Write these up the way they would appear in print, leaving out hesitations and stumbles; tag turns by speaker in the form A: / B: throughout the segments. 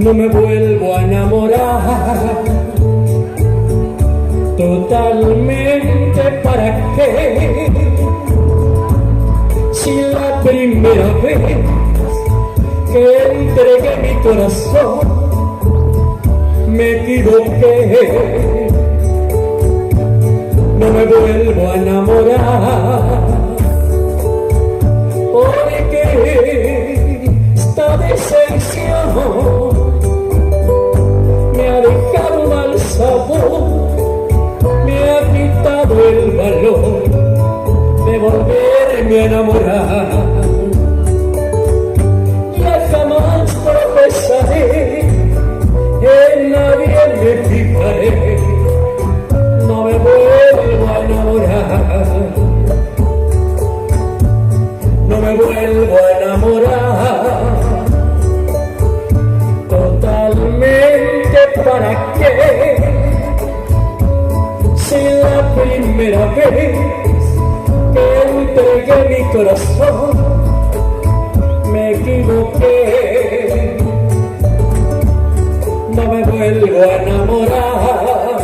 A: no me vuelvo a enamorar. Totalmente, ¿para qué? Si la primera vez que entregué mi corazón me equivoqué, no me vuelvo a enamorar, porque esta decepción me ha dejado mal sabor, me ha quitado el valor de volverme a enamorar. Ya jamás tropezaré, en nadie me fijaré, no me vuelvo a enamorar, no me vuelvo a enamorar. Totalmente, ¿para qué? Si la primera vez que entregué mi corazón me equivoqué, no me vuelvo a enamorar,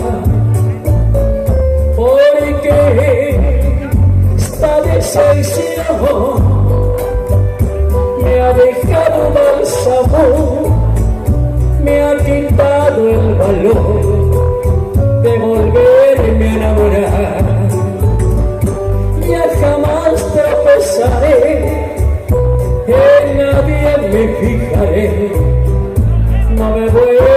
A: porque esta decepción me ha dejado mal sabor, me ha quitado el valor de volverme a enamorar. Ya jamás tropezaré, en nadie me fijaré, no me vuelvo